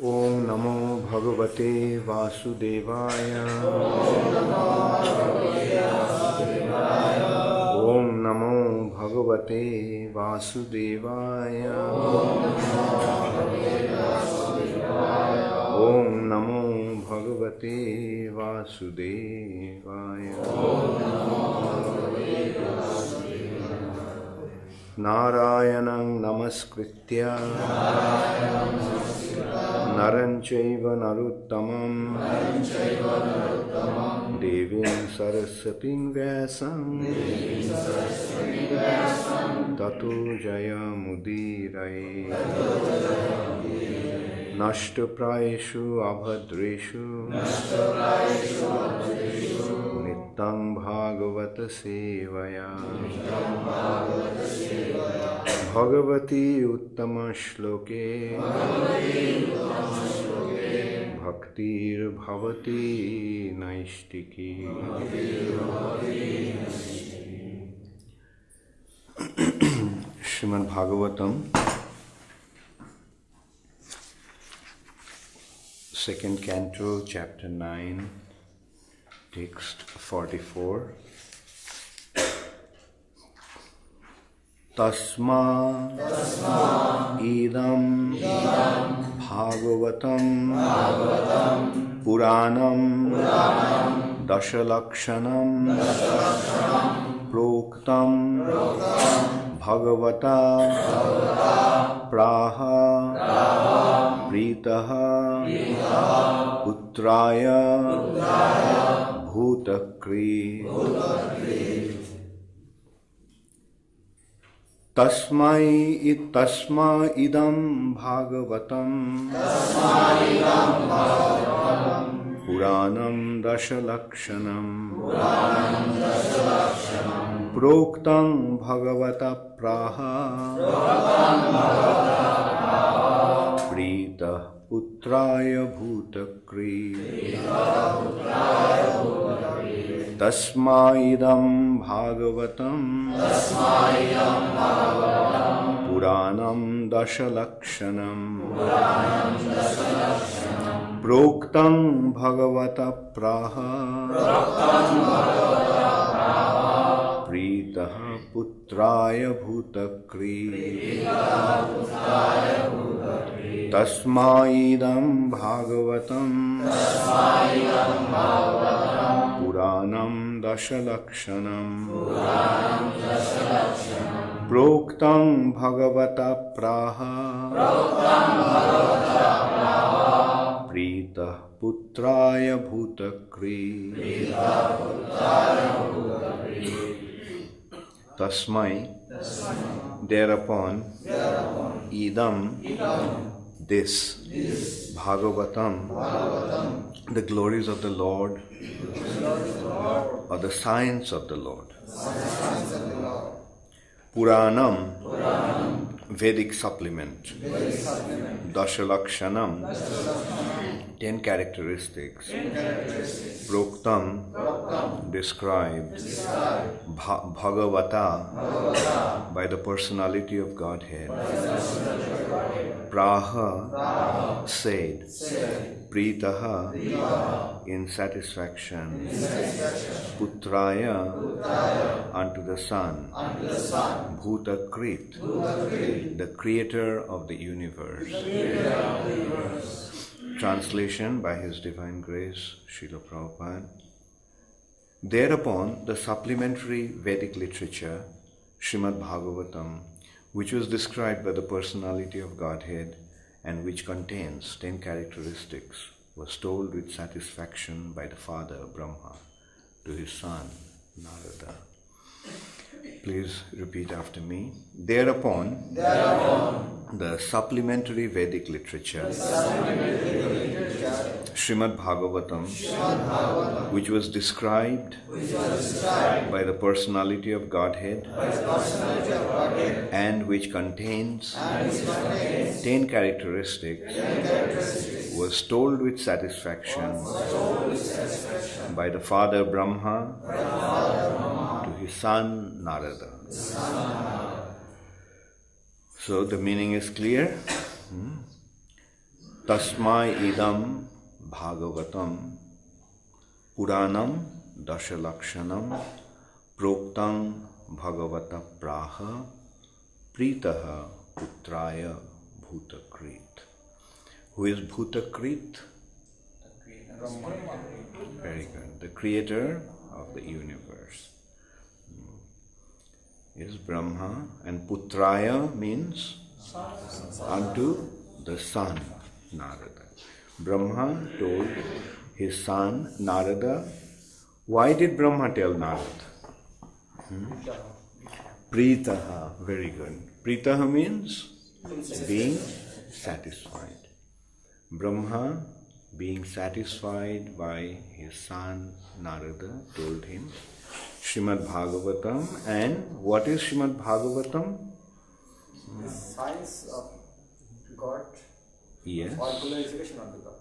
Om Namo Bhagavate Vasudevaya. Om Namo Bhagavate Vasudevaya. Om Namo Bhagavate Vasudevaya. Narayanam Namaskritya Naram Chaiva Naruttamam Devim Saraswatim Vyasam Tato Jayamudiraye Nashtaprayeshu Abhadreshu Nityam Bhagavata Sevaya Bhagavati Uttama Shloke Bhaktir Bhavati Naishtiki. Srimad Bhagavatam, second canto, chapter 9, text 44. Tasma idam Bhagavatam Puranam Dashalakshanam Proktam Bhagavata Praha Pritaha Putraya Bhutakri. Tasma idam Bhagavatam Puranam Dashalakshanam Proktam Bhagavata Praha Prita Putraya Bhutakri. Tasma idam Bhagavatam Puranam Dashalakshanam Proktam Bhagavata Praha Prita Putraya Bhutakri. Tasma idam Bhagavatam Puranam Dashalakshanam Proktam Bhagavata Praha Prita Putraya Bhutakri. Tasmai, thereupon, idam, this, Bhagavatam, the glories of the Lord, or the science of the Lord. Puranam, Vedic supplement. Dashalakshanam, 10 characteristics. Proktam, described. Bhagavata, by the personality of Godhead. Praha, said. Pritaha, in satisfaction. Putraya, unto the Son. Bhutakrit, the creator of the universe. Translation by His Divine Grace, Srila Prabhupada. Thereupon, the supplementary Vedic literature, Srimad Bhagavatam, which was described by the personality of Godhead and which contains 10 characteristics, was told with satisfaction by the Father, Brahma, to his son, Narada. Please repeat after me. Thereupon, the supplementary Vedic literature, Srimad Bhagavatam, which was described by the personality of Godhead and which contains 10 characteristics, was told with satisfaction by the Father Brahma to his son Narada. So the meaning is clear. Tasmai idam Bhagavatam Puranam Dashalakshanam Proktam Bhagavata Praha Pritaha Putraya Bhutakrit. Who is Bhutakrit? Very good. The creator of the universe is Brahma, and Putraya means unto the son, Narada. Brahma told his son Narada. Why did Brahma tell Narada? Pritaha, very good. Pritaha means being satisfied. Brahma, being satisfied by his son Narada, told him Srimad Bhagavatam. And what is Srimad Bhagavatam? The science of God. Yes. Or glorification of the God.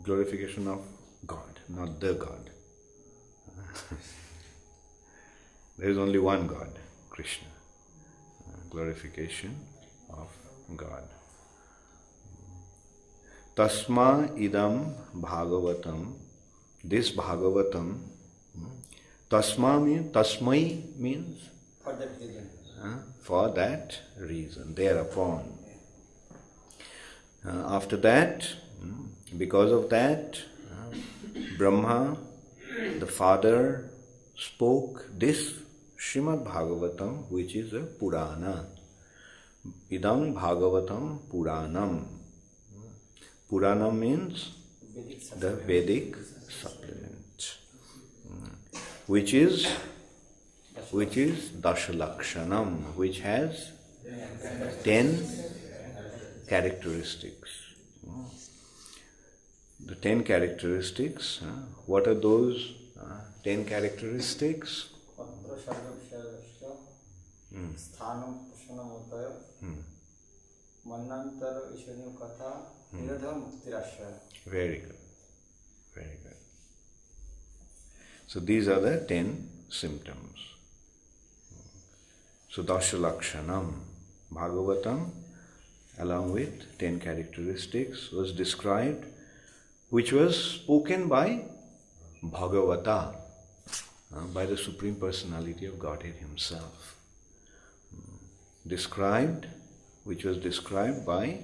Glorification of God, not the God. There is only one God, Krishna. Glorification of God. Tasma idam Bhagavatam. This Bhagavatam. Tasmai means For that reason. For that reason, thereupon. After that, because of that, Brahma, the father, spoke this Srimad Bhagavatam, which is a Purana. Idam Bhagavatam Puranam. Puranam means the Vedic supplement, which is Dashalakshanam, which has 10 characteristics. The 10 characteristics, what are those 10 characteristics? Very good. Very good. So these are the 10 symptoms. So Dashalakshanam, Bhagavatam, along with 10 characteristics, was described, which was spoken by Bhagavata, by the Supreme Personality of Godhead Himself. Which was described by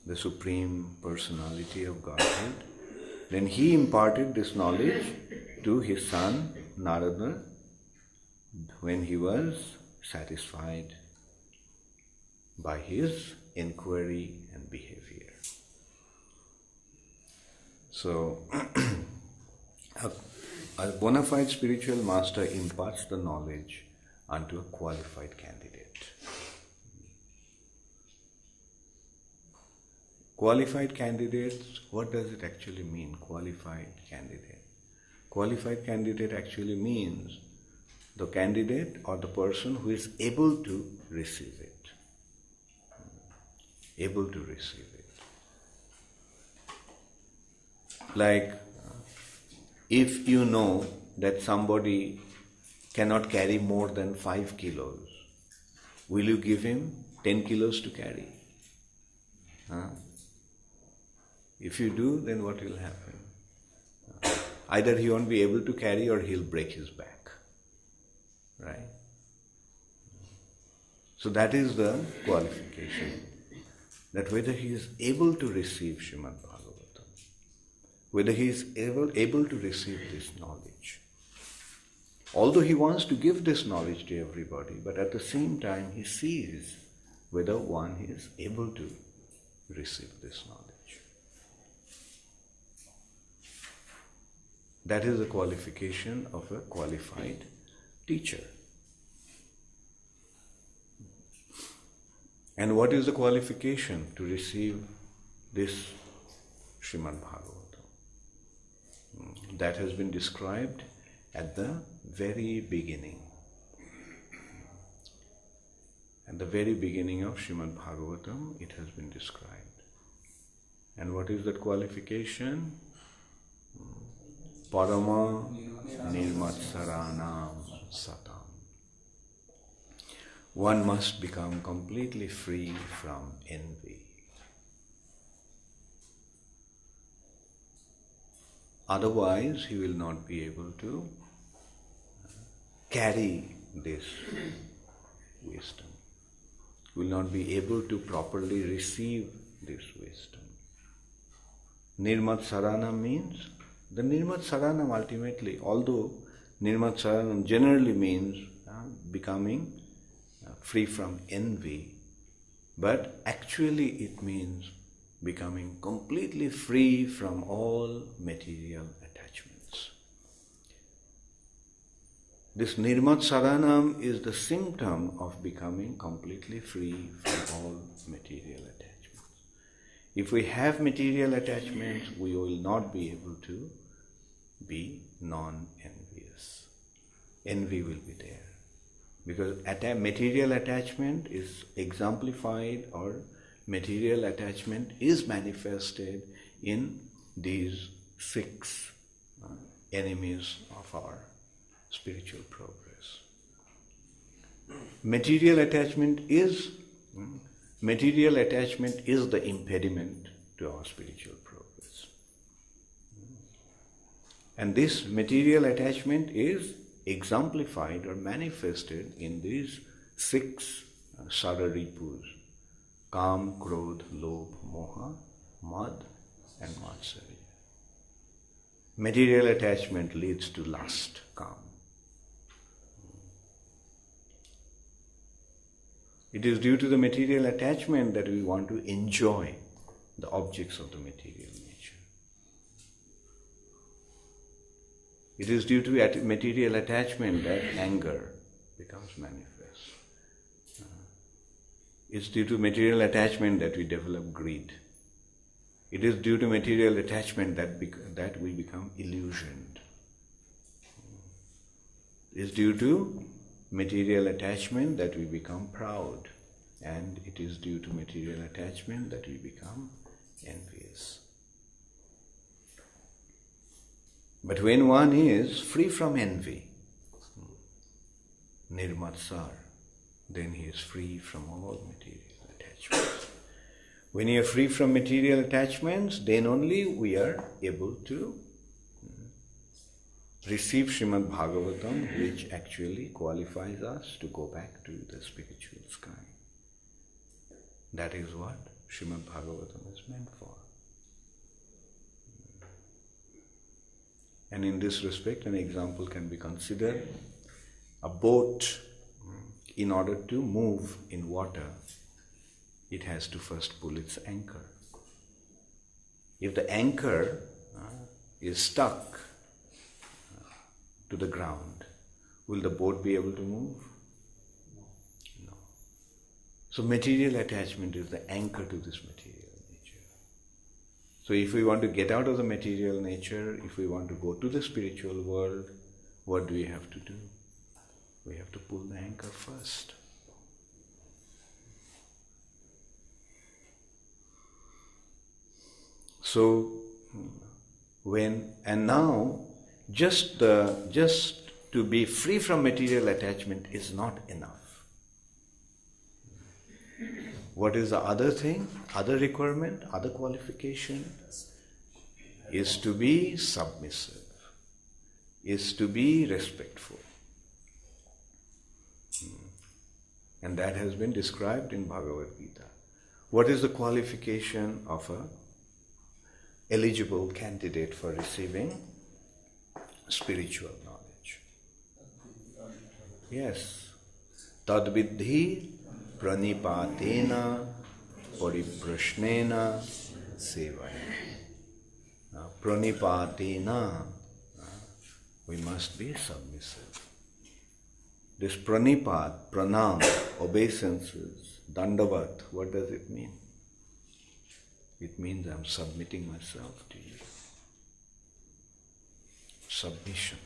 the Supreme Personality of Godhead. Then He imparted this knowledge to His son Narada when he was satisfied by his inquiry and behavior. So, a bona fide spiritual master imparts the knowledge unto a qualified candidate. Qualified candidates, what does it actually mean, qualified candidate? Qualified candidate actually means the candidate or the person who is able to receive it. Able to receive it. Like, if you know that somebody cannot carry more than 5 kilos, will you give him 10 kilos to carry? If you do, then what will happen? Either he won't be able to carry or he'll break his back. Right? So that is the qualification. That whether he is able to receive Srimad Bhagavatam, whether he is able to receive this knowledge. Although he wants to give this knowledge to everybody, but at the same time he sees whether one is able to receive this knowledge. That is the qualification of a qualified teacher. And what is the qualification to receive this Srimad Bhagavatam? That has been described at the very beginning. At the very beginning of Srimad Bhagavatam, it has been described. And what is that qualification? Parama Nirmatsaranam Satam. One must become completely free from envy. Otherwise, he will not be able to carry this wisdom. He will not be able to properly receive this wisdom. Nirmat Saranam means, the Nirmat Saranam ultimately, although Nirmat Saranam generally means becoming free from envy, but actually it means becoming completely free from all material attachments. This Nirmat Saranam is the symptom of becoming completely free from all material attachments. If we have material attachments, we will not be able to be non-envious. Envy will be there. Because material attachment is exemplified, or material attachment is manifested in these 6 enemies of our spiritual progress. Material attachment is the impediment to our spiritual progress. And this material attachment is exemplified or manifested in these 6 sararipus: Kam, Krodh, Lobh, Moha, Mad and Matsarya. Material attachment leads to lust, Kam. It is due to the material attachment that we want to enjoy the objects of the material nature. It is due to material attachment that anger becomes manifest. It's due to material attachment that we develop greed. It is due to material attachment that we become illusioned. It's due to material attachment that we become proud, and it is due to material attachment that we become envious. But when one is free from envy, nirmatsar, then he is free from all material attachments. When you are free from material attachments, then only we are able to receive Srimad Bhagavatam, which actually qualifies us to go back to the spiritual sky. That is what Srimad Bhagavatam is meant for. And in this respect, an example can be considered. A boat, in order to move in water, it has to first pull its anchor. If the anchor is stuck to the ground, will the boat be able to move? No. So material attachment is the anchor to this material nature. So if we want to get out of the material nature, if we want to go to the spiritual world, what do we have to do? We have to pull the anchor first. So just to be free from material attachment is not enough. What is the other thing, other requirement, other qualification? Is to be submissive, is to be respectful. And that has been described in Bhagavad Gita. What is the qualification of an eligible candidate for receiving spiritual knowledge? Yes. Tadvidhi pranipatena pariprashnena sevaya. Pranipatena, we must be submissive. This pranipat, pranam, obeisances, dandavat, what does it mean? It means I'm submitting myself to you. Submission.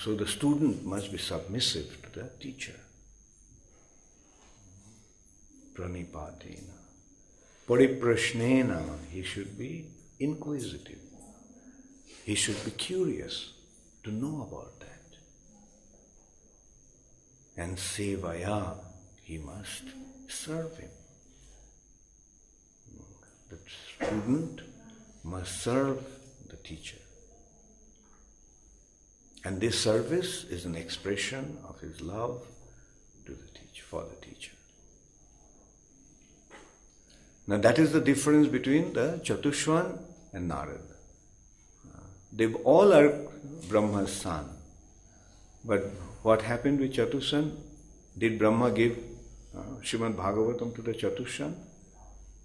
So the student must be submissive to the teacher. Pranipatena. Pariprashnena, he should be inquisitive. He should be curious to know about that. And sevaya, he must serve him. The student must serve the teacher. And this service is an expression of his love to the teacher, for the teacher. Now that is the difference between the Chatushvan and Narad. They all are Brahma's son. But what happened with Chatushvan? Did Brahma give Srimad Bhagavatam to the Chatushvan?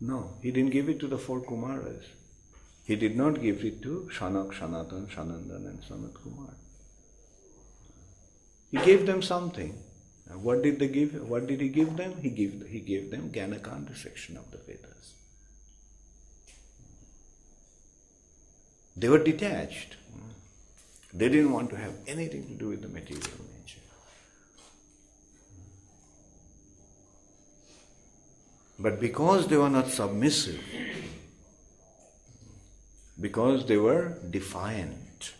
No, he didn't give it to the 4 Kumaras. He did not give it to Shanak, Sanatan, Sanandan and Sanat Kumar. He gave them something. What did they give? What did he give them? He gave them Gyanakanda section of the Vedas. They were detached. They didn't want to have anything to do with the material nature. But because they were not submissive, because they were defiant,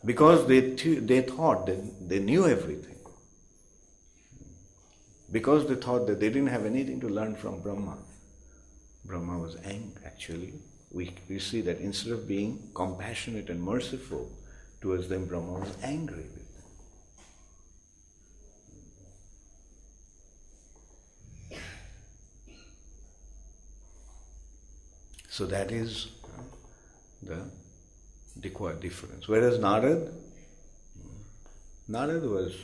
because they thought that they knew everything, because they thought that they didn't have anything to learn from Brahma, Brahma was angry. Actually, we see that instead of being compassionate and merciful towards them, Brahma was angry with them. So that is the difference. Whereas Narad was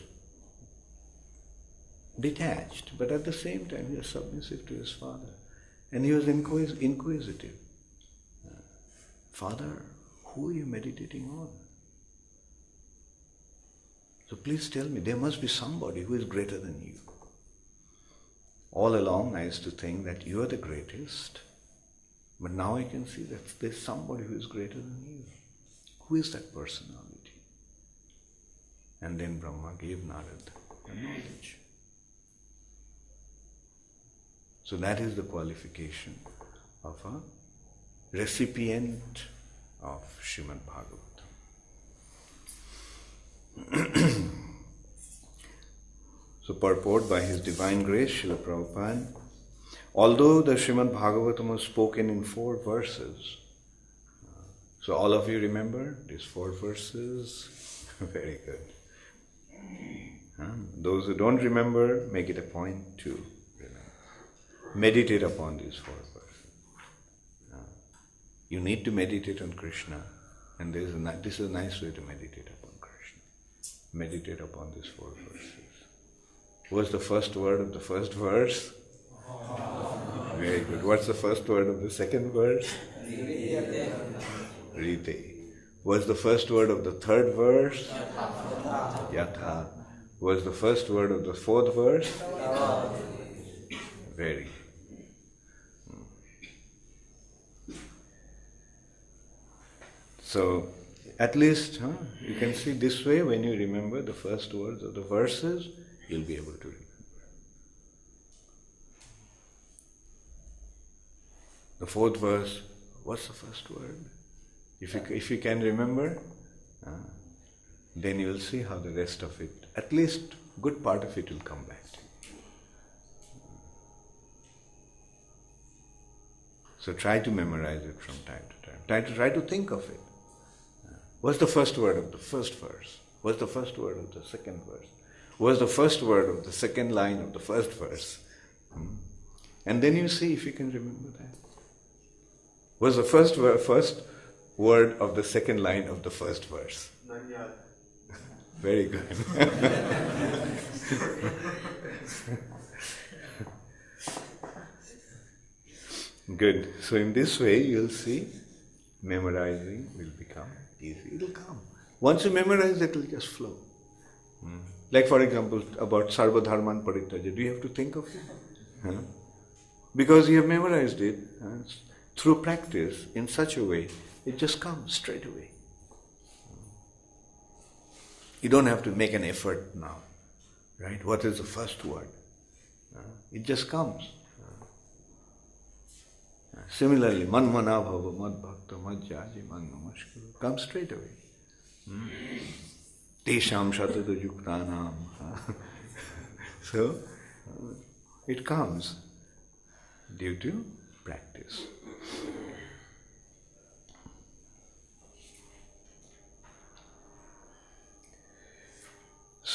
detached, but at the same time he was submissive to his father. And he was inquisitive. Father, who are you meditating on? So please tell me, there must be somebody who is greater than you. All along I used to think that you are the greatest, but now I can see that there's somebody who is greater than you. Who is that personality? And then Brahma gave Narad the knowledge. So that is the qualification of a recipient of Srimad Bhagavatam. So purport by His Divine Grace, Srila Prabhupada, although the Srimad Bhagavatam was spoken in 4 verses, so all of you remember these 4 verses? Very good. Those who don't remember, make it a point to remember. Meditate upon these 4 verses. You need to meditate on Krishna, and this is a nice way to meditate upon Krishna. Meditate upon these 4 verses. What's the first word of the first verse? Very good. What's the first word of the second verse? Rite. What's the first word of the third verse? Yatha. What's the first word of the 4th verse? Very good. So, at least you can see this way, when you remember the first words of the verses, you'll be able to remember. The 4th verse, what's the first word? If you can remember, then you will see how the rest of it, at least good part of it, will come back to you. So try to memorize it from time to time. Try to think of it. What's the first word of the first verse? What's the first word of the second verse? What's the first word of the second line of the first verse? And then you see if you can remember that. What's the first word of the second line of the first verse? Nanyal. Very good. Good. So in this way you'll see memorizing will become easy. It'll come. Once you memorize it, it'll just flow. Like for example, about Sarva Dharman Paritaja. Do you have to think of it? Because you have memorized it through practice in such a way, it just comes straight away. You don't have to make an effort now. Right? What is the first word? It just comes. Similarly, man mana bhava mad bhakta mad jaji man namaskara comes straight away. Tesham shatata yuktanam. So, it comes due to practice.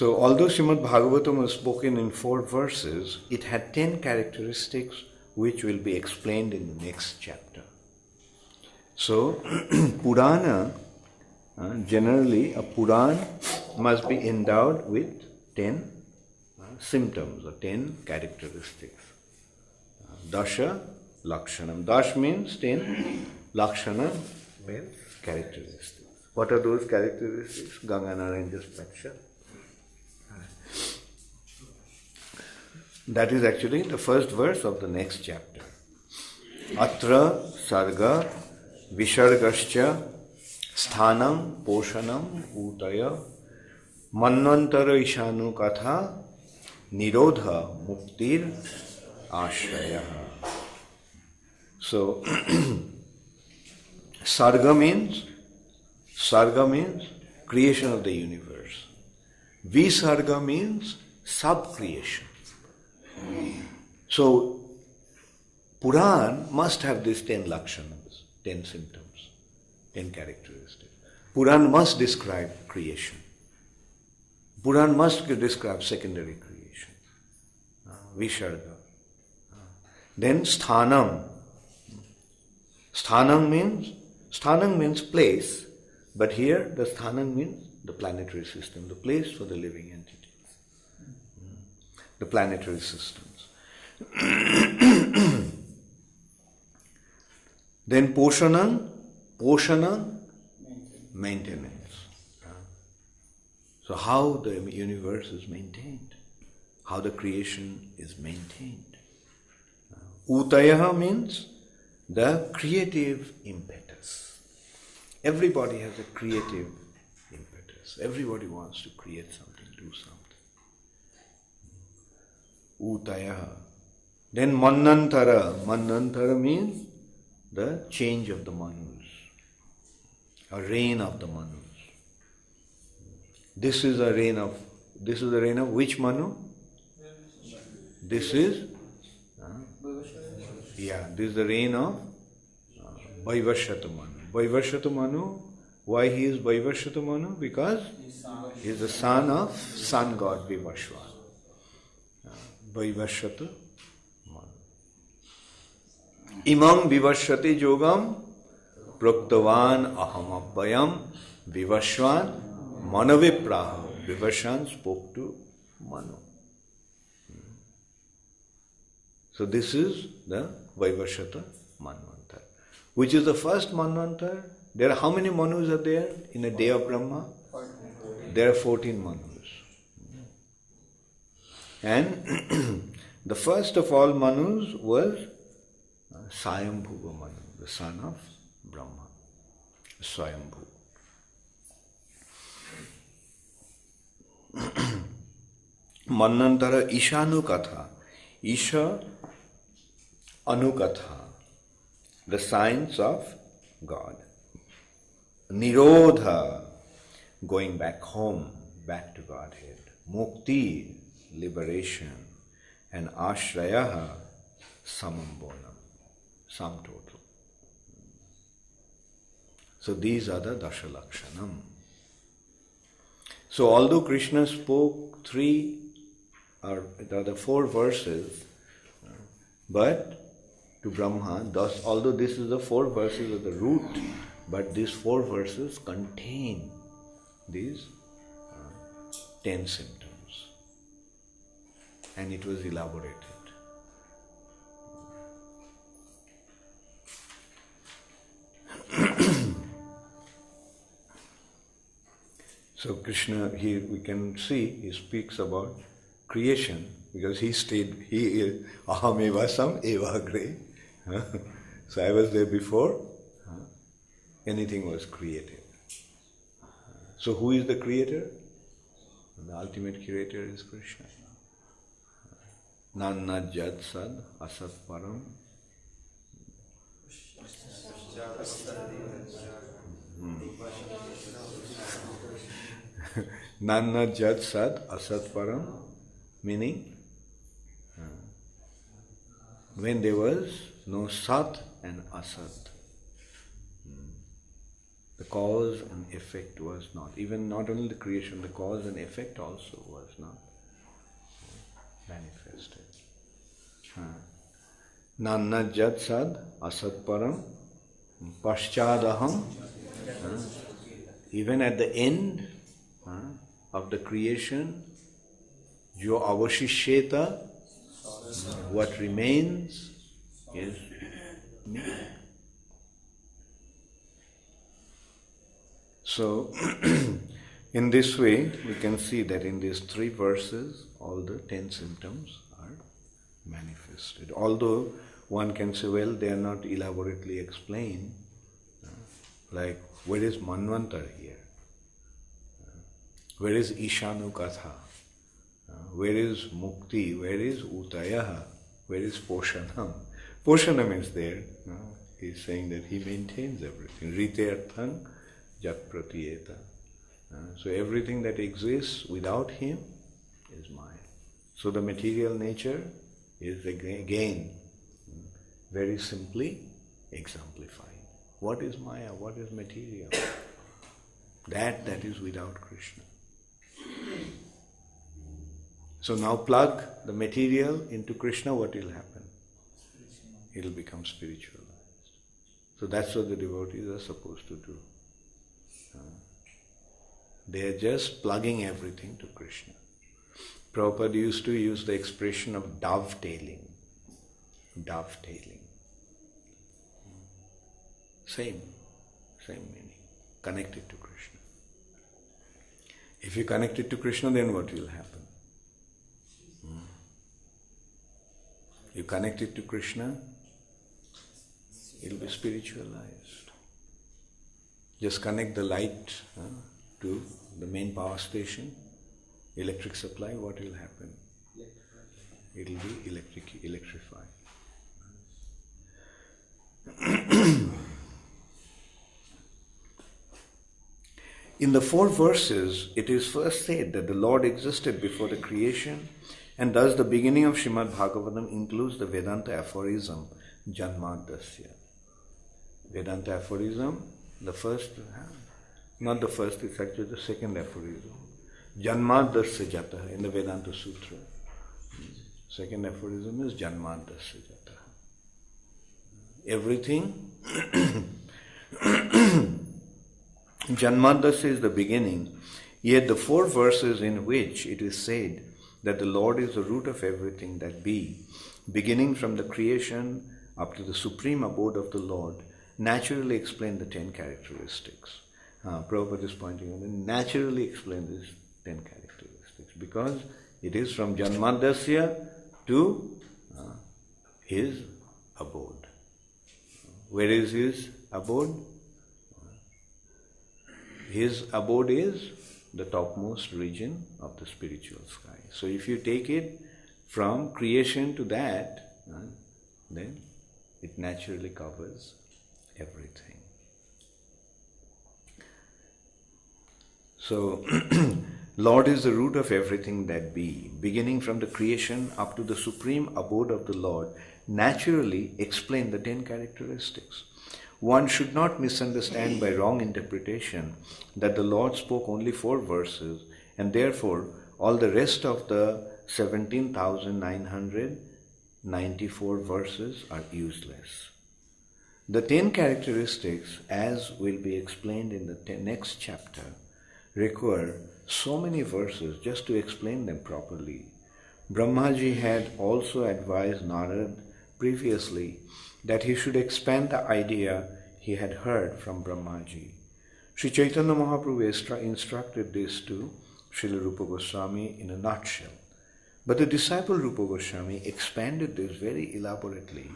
So although Srimad Bhagavatam was spoken in 4 verses, it had 10 characteristics which will be explained in the next chapter. So Purana, generally a Puran must be endowed with 10 symptoms or 10 characteristics. Dasha Lakshanam. Dash means 10, Lakshana means characteristics. What are those characteristics? Ganganarayan just mentioned. That is actually the first verse of the next chapter. Atra Sarga Vishargascha Sthanam Poshanam Utaya Manvantara Ishanu Katha Nirodha Muktir Ashraya. So Sarga means creation of the universe. Visarga means sub-creation. So Puran must have these 10 lakshanas, 10 symptoms, 10 characteristics. Puran must describe creation. Puran must describe secondary creation. Visarga. Then sthanam. Sthanam means place, but here the sthanam means the planetary system, the place for the living entities. The planetary systems. Then Poshana, maintenance. So how the universe is maintained, how the creation is maintained. Utaya means the creative impetus. Everybody has a creative impetus. Everybody wants to create something, do something. Utaya. Then Manvantara means the change of the manus, a reign of the manus. This is the reign of which manu? This is this is the reign of Vaivashyata Manu. Vaivashyata Manu, why he is Vaivashyata Manu? Because he is the son of sun god Vivashwan. Vaivashyata Manu. Imam Vivashyate Yogam Proktavan Aham Abhayam Vivashwan Manavipraha. Vivashwan spoke to Manu. So this is the Vaivashyata Manvantara. Which is the first Manvantara? There are how many Manus are there in a day of Brahma? 14. There are 14 Manus. And the first of all Manus was Swayambhuva Manu, the son of Brahma. Swayambhu. Manvantara Ishanu Katha. Isha Anukatha, the science of God. Nirodha, going back home, back to Godhead. Mukti, liberation. And Ashrayaha, Samambonam, sum total. So these are the Dashalakshanam. So although Krishna spoke 4 verses, but to Brahma, although this is the 4 verses of the root, but these 4 verses contain these 10 symptoms. And it was elaborated. So Krishna, here we can see, he speaks about creation, because he is aham eva sam eva agre. So I was there before anything was created. So who is the creator? The ultimate creator is Krishna. Nanna jad sad asat param. Nanna jad sad asat param, meaning when there was no sat and asat, the cause and effect was not. Even not only the creation, the cause and effect also was not manifested. Nanna jad sad asad param paschadaham. Even at the end of the creation, jo avashisheta, what remains is me. So, in this way, we can see that in these 3 verses, all the 10 symptoms are manifested. Although one can say, well, they are not elaborately explained. Like, where is Manvantar here? Where is Ishanu Katha? Where is Mukti? Where is Utayaha? Where is Poshanam? Poshanam is there. He's saying that he maintains everything. Rite-arthang jat pratiyeta. So everything that exists without him is Maya. So the material nature is again very simply exemplified. What is Maya? What is material? That is without Krishna. So now plug the material into Krishna, what will happen? It will become spiritualized. So that's what the devotees are supposed to do. They are just plugging everything to Krishna. Prabhupada used to use the expression of dovetailing. Dovetailing. Same meaning. Connected to Krishna. If you connect it to Krishna, then what will happen? You connect it to Krishna, it will be spiritualized. Just connect the light to the main power station, electric supply, what will happen? It will be electrified. In the 4 verses, it is first said that the Lord existed before the creation, and thus the beginning of Srimad Bhagavatam includes the Vedanta aphorism, Janmadasya. Vedanta aphorism, the first, not the first, it's actually the second aphorism. Janmadasya Jataha in the Vedanta Sutra. Second aphorism is Janmadasya Jataha. Everything, Janmadasya is the beginning, yet the 4 verses in which it is said that the Lord is the root of everything that be, beginning from the creation up to the supreme abode of the Lord, naturally explain the 10 characteristics. Prabhupada is pointing out, naturally explain these 10 characteristics, because it is from Janmadasya to his abode. Where is his abode? His abode is the topmost region of the spiritual sky. So if you take it from creation to that, then it naturally covers everything. So, Lord is the root of everything that be, beginning from the creation up to the supreme abode of the Lord, naturally explain the 10 characteristics. One should not misunderstand by wrong interpretation that the Lord spoke only 4 verses and therefore all the rest of the 17,994 verses are useless. The 10 characteristics, as will be explained in the next chapter, require so many verses just to explain them properly. Brahmaji had also advised Narad previously that he should expand the idea he had heard from Brahmaji. Sri Chaitanya Mahaprabhu instructed this to Srila Rupa Goswami in a nutshell. But the disciple Rupa Goswami expanded this very elaborately,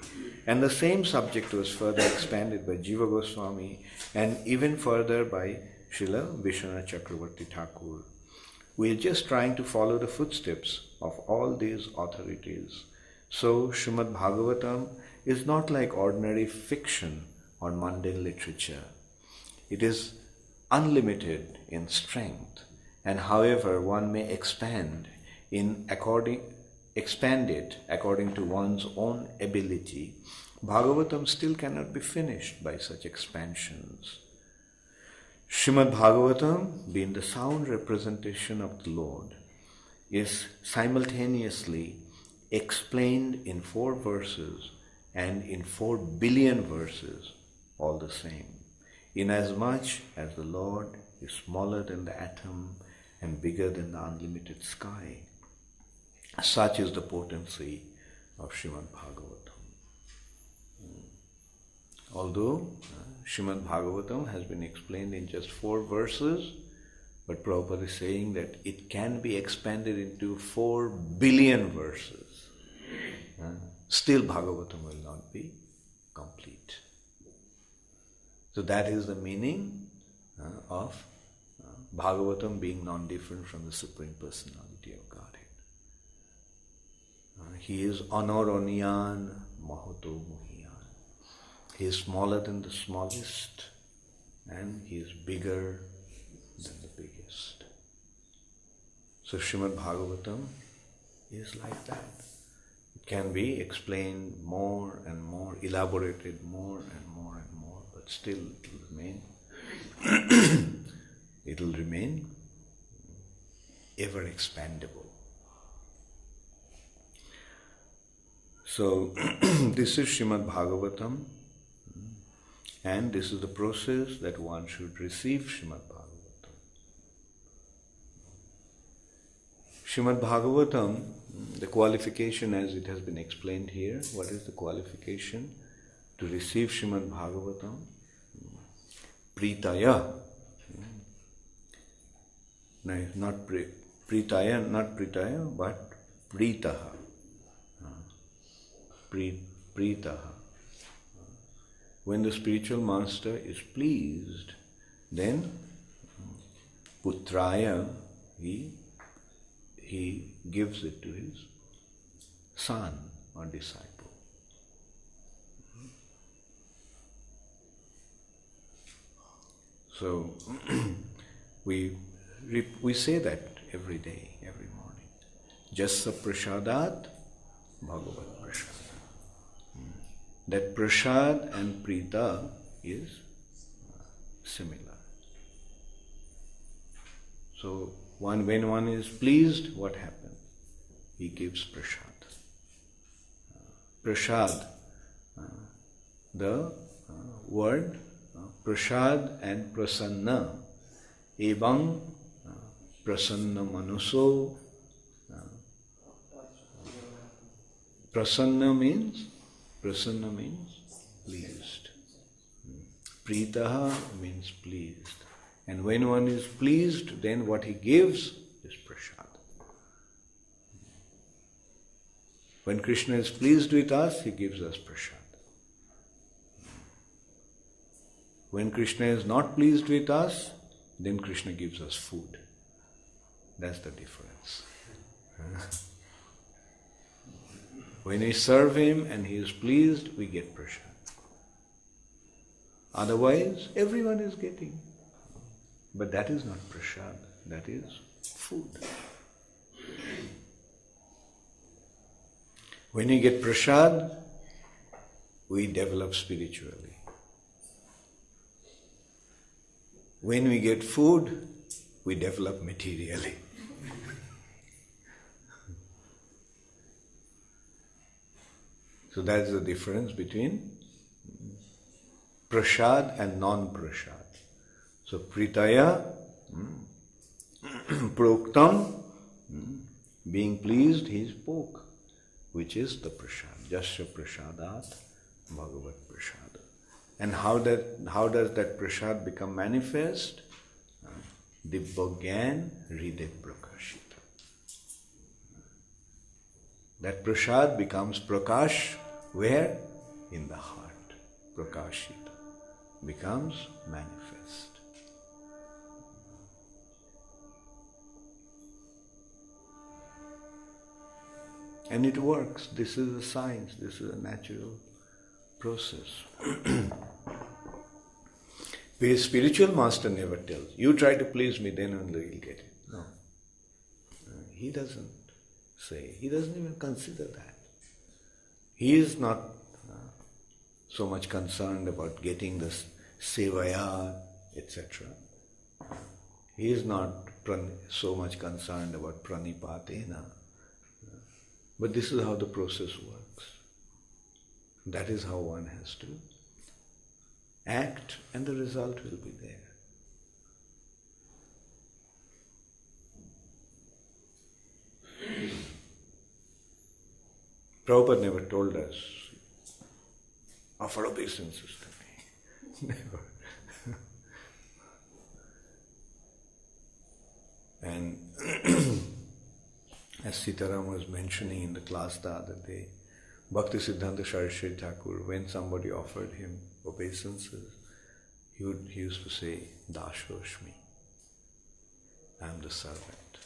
and the same subject was further expanded by Jiva Goswami and even further by Srila Vishwanath Chakravarti Thakur. We are just trying to follow the footsteps of all these authorities. So Srimad Bhagavatam is not like ordinary fiction or mundane literature. It is unlimited in strength, and however one may expand it according to one's own ability, Bhagavatam still cannot be finished by such expansions. Srimad Bhagavatam, being the sound representation of the Lord, is simultaneously explained in 4 verses and in 4 billion verses, all the same, inasmuch as the Lord is smaller than the atom and bigger than the unlimited sky. Such is the potency of Srimad Bhagavatam. Although Srimad Bhagavatam has been explained in just 4 verses, but Prabhupada is saying that it can be expanded into 4 billion verses. Still Bhagavatam will not be complete. So that is the meaning of Bhagavatam being non-different from the Supreme Personality of Godhead. He is Anoroniyan Mahato Muhiyan. He is smaller than the smallest and he is bigger than the biggest. So Srimad Bhagavatam is like that. It can be explained more and more, elaborated more and more and more, but still it will remain ever expandable. So this is Srimad Bhagavatam, and this is the process that one should receive Srimad Bhagavatam. Srimad Bhagavatam, the qualification as it has been explained here, what is the qualification to receive Srimad Bhagavatam? Pritaya. No, not Pritaya, but Pritaha. Pritaha. When the spiritual master is pleased, then Putraya, he gives it to his son or disciple. So we say that every day, every morning. Jassa prasadat bhagavat prasad. That prasad and prita is similar. So when one is pleased, what happens? He gives prasad. Prasad, the word prasad and prasanna, ebang prasanna manuso. Prasanna means pleased. Pritaha means pleased. And when one is pleased, then what he gives is prasad. When Krishna is pleased with us, he gives us prasad. When Krishna is not pleased with us, then Krishna gives us food. That's the difference. When we serve him and he is pleased, we get prasad. Otherwise, everyone is getting. But that is not prasad, that is food. When we get prasad, we develop spiritually. When we get food, we develop materially. So that's the difference between prasad and non-prasad. So pritaya, proktam, being pleased, he spoke, which is the prasad. Jasya prasadat bhagavat prasad. And how does that prasad become manifest? Dibbogyan hriday prakashita. That prasad becomes prakash. Where? In the heart. Prakashita. Becomes manifest. And it works. This is a science. This is a natural process. The spiritual master never tells, you try to please me, then only you'll get it. No. He doesn't say. He doesn't even consider that. He is not so much concerned about getting this sevaya, etc. He is not so much concerned about pranipatena. But this is how the process works. That is how one has to act, and the result will be there. Prabhupada never told us, offer obeisances to me. Never. And as Sitaram was mentioning in the class the other day, Bhakti Siddhanta Saraswati Thakur, when somebody offered him obeisances, he used to say, Dashoshmi, I am the servant.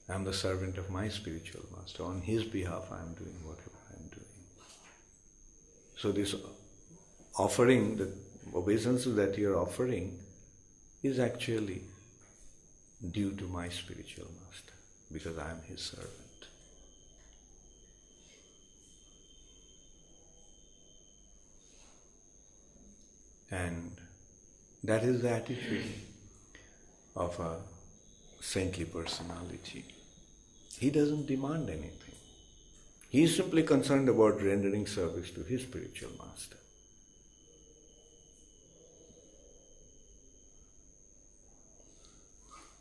I am the servant of my spiritual master. On his behalf I am doing whatever I am doing. So this offering, the obeisances that you are offering, is actually due to my spiritual master, because I am his servant. And that is the attitude of a saintly personality. He doesn't demand anything. He is simply concerned about rendering service to his spiritual master.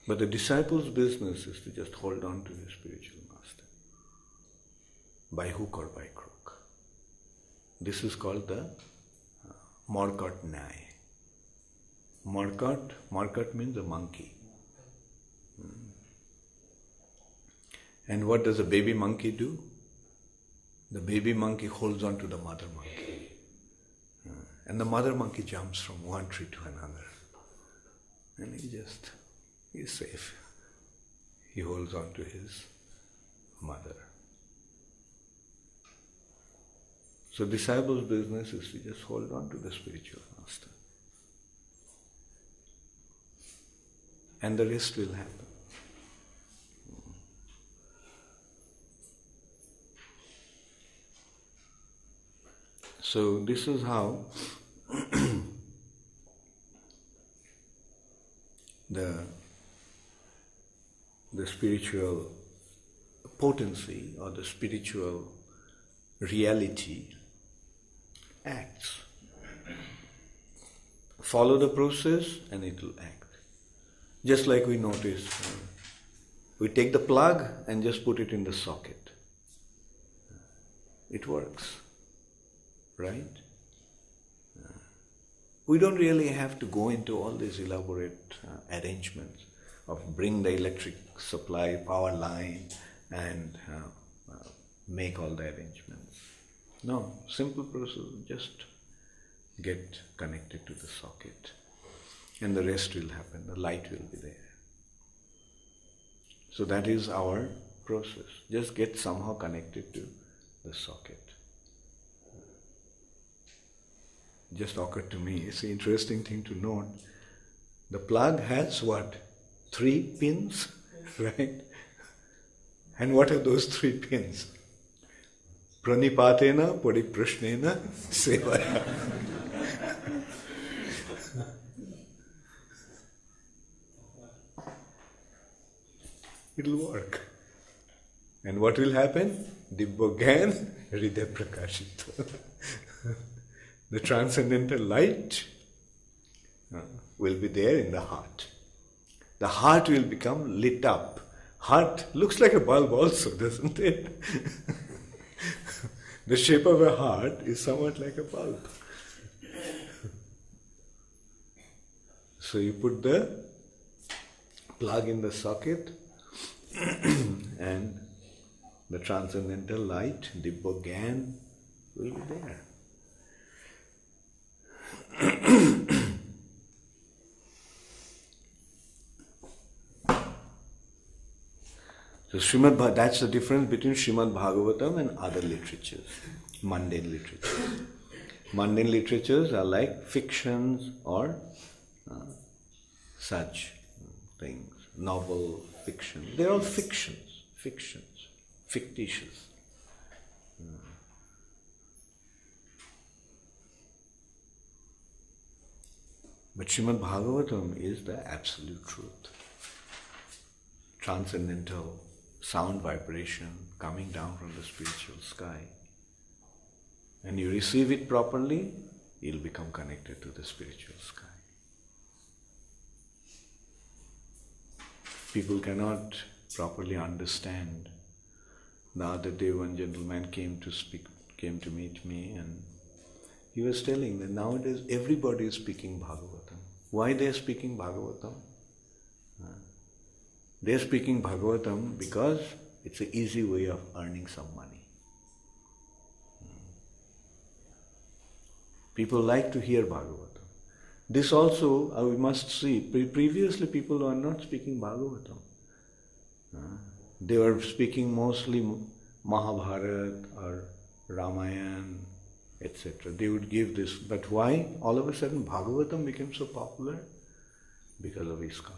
But the disciple's business is to just hold on to his spiritual master, by hook or by crook. This is called the Markat Nyaya. Markat means a monkey. And what does a baby monkey do? The baby monkey holds on to the mother monkey. And the mother monkey jumps from one tree to another. And he's safe. He holds on to his mother. So disciple's business is to just hold on to the spiritual master. And the rest will happen. So this is how the spiritual potency or the spiritual reality acts. Follow the process and it will act. Just like we notice, we take the plug and just put it in the socket. It works, right? We don't really have to go into all these elaborate arrangements of bring the electric supply, power line, and make all the arrangements. No, simple process, just get connected to the socket and the rest will happen, the light will be there. So that is our process, just get somehow connected to the socket. Just occurred to me, it's an interesting thing to note. The plug has what? 3 pins, right? And what are those 3 pins? Pranipatena, pariprashnena, sevaya. It'll work. And what will happen? Dibbogyan hridaya prakashita. The transcendental light will be there in the heart. The heart will become lit up. Heart looks like a bulb also, doesn't it? The shape of a heart is somewhat like a bulb. So you put the plug in the socket and the transcendental light, Dibbogyan, will be there. So that's the difference between Srimad Bhagavatam and other literatures, mundane literatures. Mundane literatures are like fictions or such things, novel fiction. They're all fictions, fictitious. Srimad Bhagavatam is the absolute truth. Transcendental sound vibration coming down from the spiritual sky. And you receive it properly, you'll become connected to the spiritual sky. People cannot properly understand. The other day one gentleman came to meet me, and he was telling that nowadays everybody is speaking Bhagavatam. Why they are speaking Bhagavatam? They are speaking Bhagavatam because it's an easy way of earning some money. People like to hear Bhagavatam. This also we must see. Previously people are not speaking Bhagavatam. They were speaking mostly Mahabharata or Ramayana, etc. They would give this. But why all of a sudden Bhagavatam became so popular? Because of ISKCON.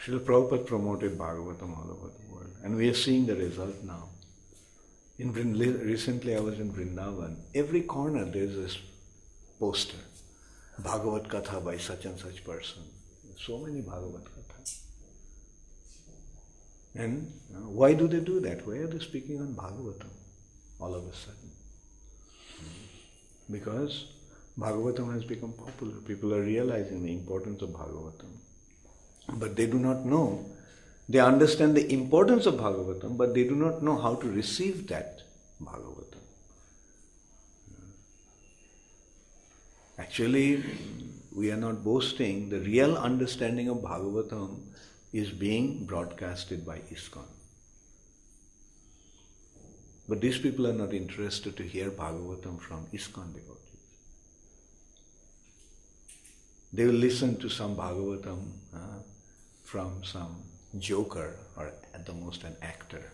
Srila Prabhupada promoted Bhagavatam all over the world, and we are seeing the result now. Recently I was in Vrindavan. Every corner there is this poster, Bhagavad Katha by such and such person. So many Bhagavad Kathas. And why do they do that? Why are they speaking on Bhagavatam all of a sudden? Because Bhagavatam has become popular. People are realizing the importance of Bhagavatam. But they do not know. They understand the importance of Bhagavatam, but they do not know how to receive that Bhagavatam. Actually, we are not boasting. The real understanding of Bhagavatam is being broadcasted by ISKCON. But these people are not interested to hear Bhagavatam from ISKCON devotees. They will listen to some Bhagavatam from some joker or at the most an actor.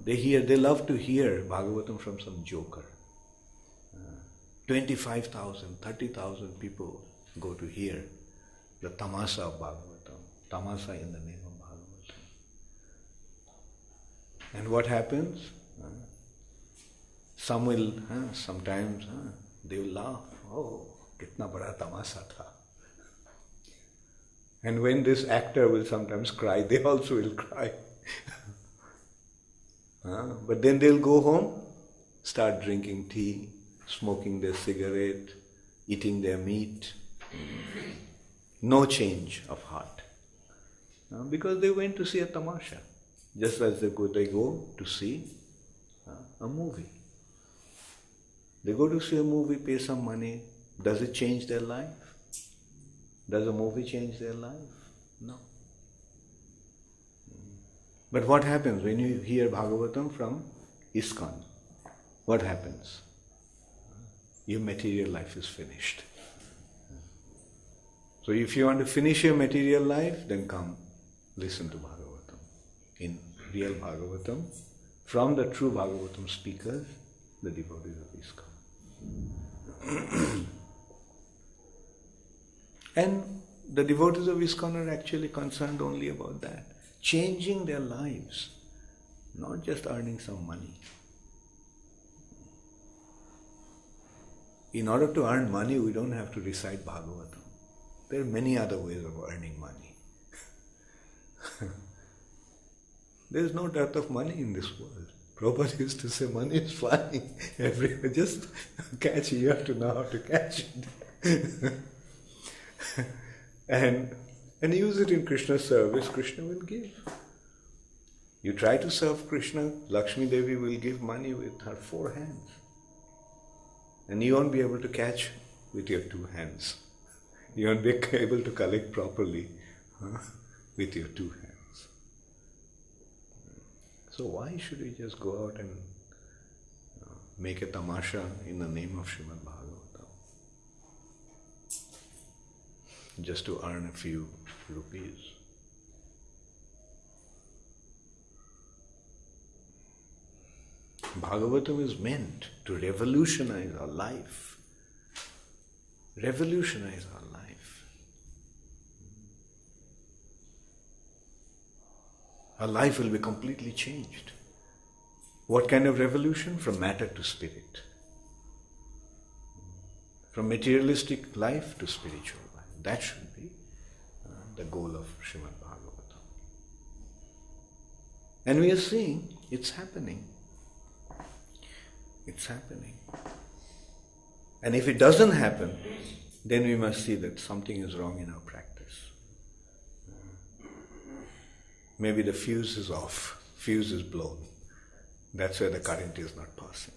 They love to hear Bhagavatam from some joker. 25,000, 30,000 people go to hear the tamasa of Bhagavatam, tamasa in the name of Bhagavatam. And what happens? Some will, sometimes they will laugh, oh, kitna bada tamasa tha. And when this actor will sometimes cry, they also will cry. But then they'll go home, start drinking tea, smoking their cigarette, eating their meat. No change of heart. Because they went to see a tamasha, just as they go to see a movie. They go to see a movie, pay some money. Does it change their life? Does a movie change their life? No. But what happens when you hear Bhagavatam from ISKCON? What happens? Your material life is finished. So if you want to finish your material life, then come listen to Bhagavatam. In real Bhagavatam, from the true Bhagavatam speakers, the devotees of ISKCON. And the devotees of ISKCON are actually concerned only about that. Changing their lives, not just earning some money. In order to earn money, we don't have to recite Bhagavatam. There are many other ways of earning money. There is no dearth of money in this world. Prabhupada used to say, money is flying everywhere. Just catch it. You have to know how to catch it. And use it in Krishna's service, Krishna will give. You try to serve Krishna, Lakshmi Devi will give money with her 4 hands. And you won't be able to catch with your 2 hands. You won't be able to collect properly with your 2 hands. So why should we just go out and make a tamasha in the name of Srimad Bhagavatam? Just to earn a few rupees. Bhagavatam is meant to revolutionize our life. Revolutionize our life. Our life will be completely changed. What kind of revolution? From matter to spirit. from materialistic life to spiritual life. That should be the goal of Srimad Bhagavatam. And we are seeing it's happening. It's happening. And if it doesn't happen, then we must see that something is wrong in our practice. Maybe the fuse is off, fuse is blown. That's why the current is not passing.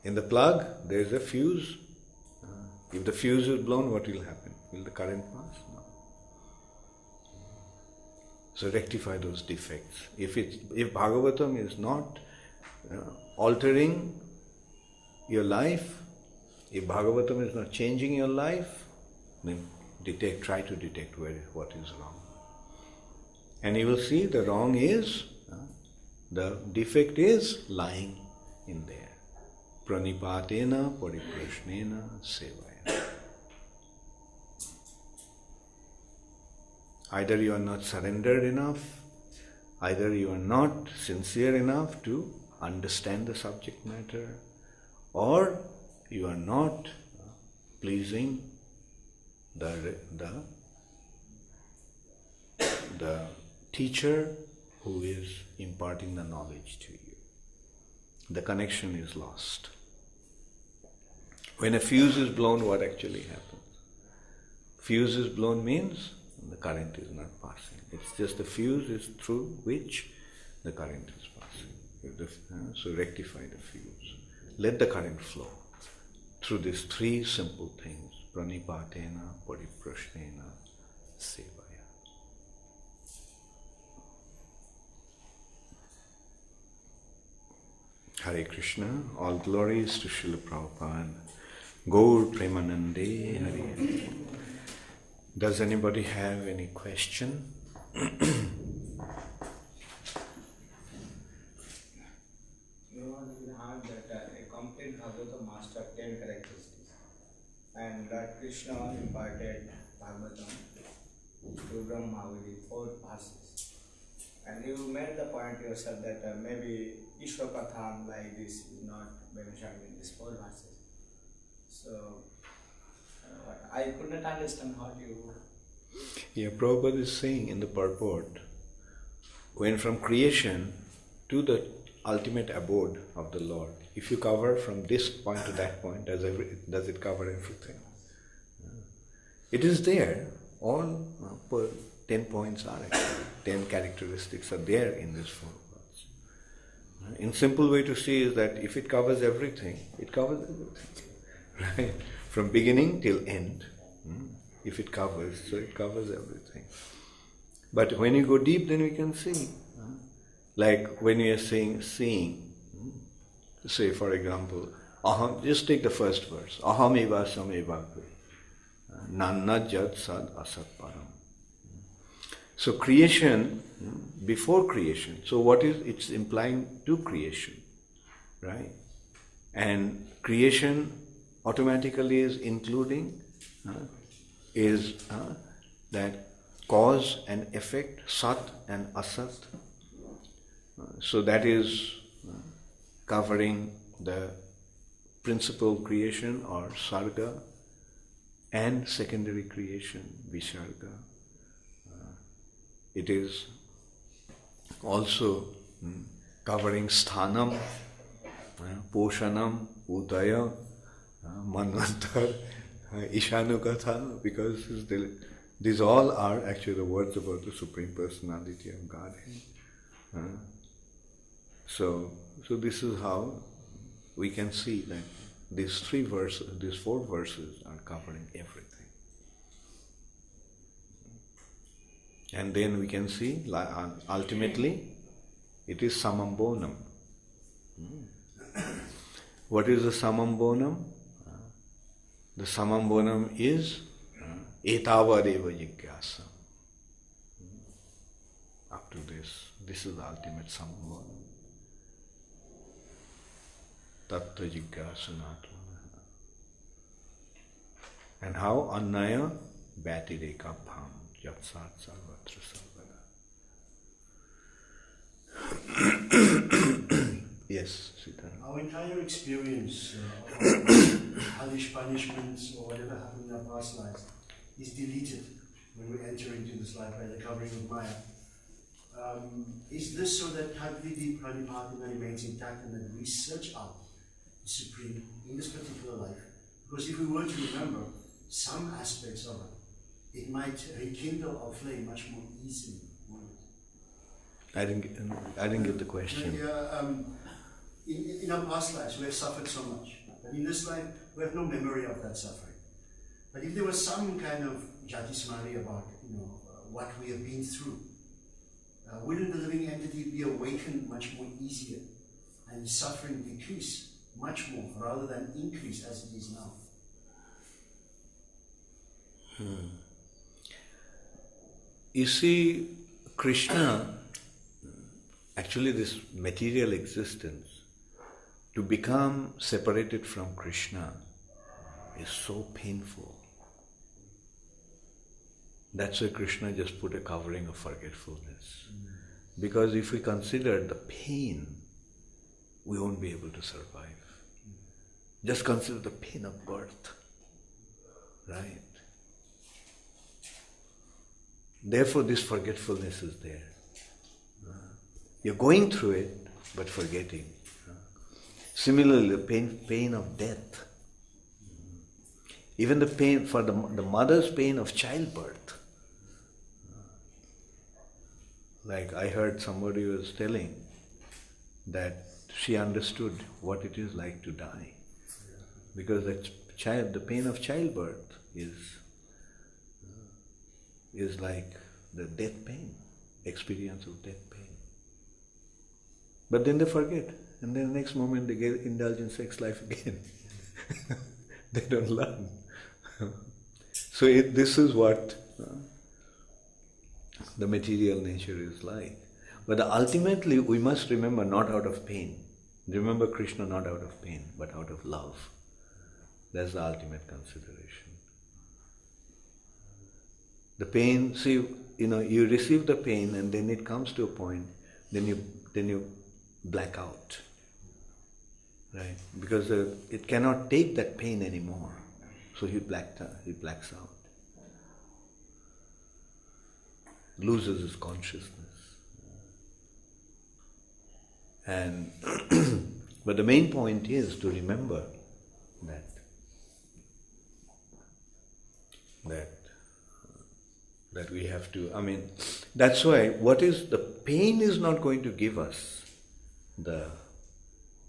In the plug, there is a fuse. If the fuse is blown, what will happen? Will the current pass? No. So rectify those defects. If Bhagavatam is not altering your life, if Bhagavatam is not changing your life, then try to detect what is wrong. And you will see the wrong is, the defect is lying in there. Pranipatena pariprashnena sevaya. Either you are not surrendered enough, either you are not sincere enough to understand the subject matter, or you are not pleasing the teacher who is imparting the knowledge to you. The connection is lost. When a fuse is blown, what actually happens? Fuse is blown means the current is not passing. It's just the fuse is through which the current is passing. So rectify the fuse. Let the current flow through these three simple things. Pranipatena, pariprashnena, sevaya. Hare Krishna, all glories to Srila Prabhupada. Gaur Premanande Hare. Does anybody have any question? You have that a complete Bhagavatam master 10 characteristics. And Lord Krishna imparted Bhagavatam to Brahma with 4 verses. And you made the point yourself that maybe Ishwakatham like this is not mentioned in these 4 verses. So, I could not understand how you... Yeah, Prabhupada is saying in the purport, when from creation to the ultimate abode of the Lord, if you cover from this point to that point, does it cover everything? It is there, all 10 points are actually, 10 characteristics are there in this 4 words. In simple way to see is that if it covers everything, it covers everything. Right? From beginning till end, if it covers, so it covers everything. But when you go deep, then we can see. Like when we are seeing, say for example, aham, just take the first verse, aham eva sameva nanna jat sad asat param. So creation, before creation, so what is, it's implying to creation, right? And creation automatically is including, that cause and effect, sat and asat. So that is covering the principal creation or sarga and secondary creation, visarga. It is also covering sthanam, poshanam, udaya, manvantar, ishanukatha, because these all are actually the words about the Supreme Personality of Godhead. So this is how we can see that these 4 verses are covering everything. And then we can see, ultimately, it is samambonam. What is the samambonam? The samambonam is etavadeva jigyasa. Up to this is the ultimate samambonam. Tattva jigyasanatmana. And how? Annaya bhatireka bham jatsat sarvatra sarvada. Yes, Sita. Our entire experience of hellish punishments or whatever happened in our past lives is deleted when we enter into this life by the covering of Maya. Is this so that Hadvidi Pranipatana remains intact and that we search out the Supreme in this particular life? Because if we were to remember some aspects of it, it might rekindle our flame much more easily. I didn't get the question. In our past lives, we have suffered so much. But in this life, we have no memory of that suffering. But if there was some kind of jatismari about, what we have been through, wouldn't the living entity be awakened much more easier and suffering decrease much more rather than increase as it is now? You see, Krishna, actually this material existence, to become separated from Krishna is so painful. That's why Krishna just put a covering of forgetfulness. Because if we consider the pain, we won't be able to survive. Just consider the pain of birth, right? Therefore this forgetfulness is there. You're going through it, but forgetting. Similarly, the pain of death. Even the pain for the mother's pain of childbirth. Like I heard somebody was telling that she understood what it is like to die. Because the pain of childbirth is like the death pain, experience of death pain. But then they forget, and then the next moment they get indulge in sex life again. They don't learn. So this is what the material nature is like. But ultimately we must remember not out of pain. Remember Krishna not out of pain, but out of love. That's the ultimate consideration. The pain, see, you receive the pain and then it comes to a point, then you black out, right? Because it cannot take that pain anymore, so he blacks out, loses his consciousness, and but the main point is to remember that we have to. That's why the pain is not going to give us the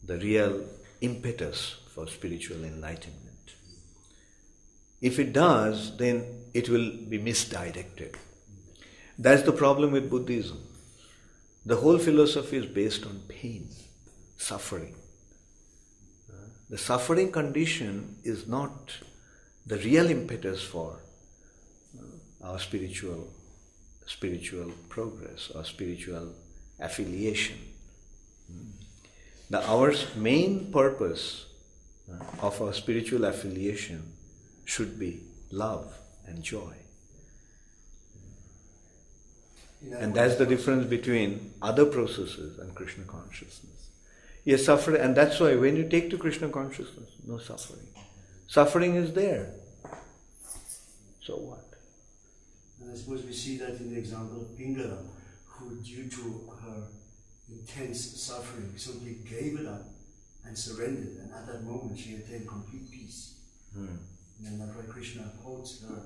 real impetus for spiritual enlightenment. If it does, then it will be misdirected. That's the problem with Buddhism. The whole philosophy is based on pain, suffering. The suffering condition is not the real impetus for our spiritual progress or spiritual affiliation. Our main purpose of our spiritual affiliation should be love and joy. And that's the difference between other processes and Krishna consciousness. Yes, suffering, and that's why when you take to Krishna consciousness, no suffering. Suffering is there. So what? And I suppose we see that in the example of Pingala, who due to her intense suffering simply gave it up and surrendered, and at that moment she attained complete peace. And that's why Krishna quotes her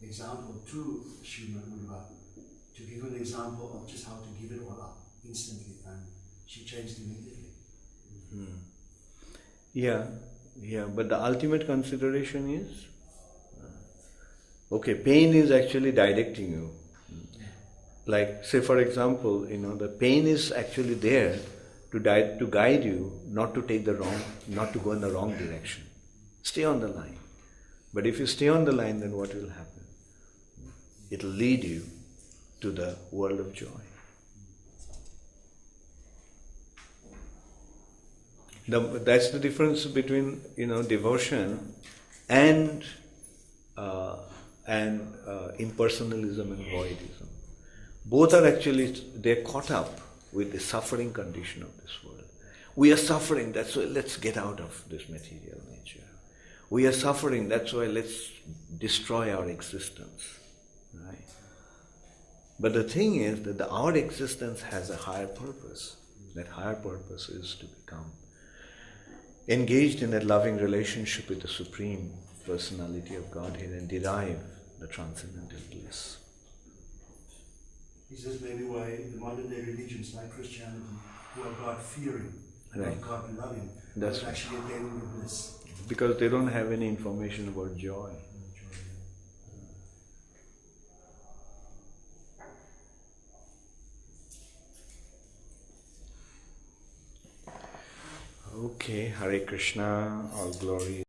example to Srimad to give an example of just how to give it all up instantly, and she changed immediately. Yeah, but the ultimate consideration is, pain is actually directing you. Like, say for example, the pain is actually there to guide you not to go in the wrong direction. Stay on the line. But if you stay on the line, then what will happen? It will lead you to the world of joy. That's the difference between devotion and impersonalism and voidism. Both are actually, they're caught up with the suffering condition of this world. We are suffering, that's why let's get out of this material nature. We are suffering, that's why let's destroy our existence. Right? But the thing is that our existence has a higher purpose. That higher purpose is to become engaged in that loving relationship with the Supreme Personality of Godhead and derive the transcendental bliss. He says maybe why the modern day religions like Christianity, who are God-fearing, Right. not God-loving, That's but actually attaining the bliss. Because they don't have any information about joy. Okay, Hare Krishna, all glory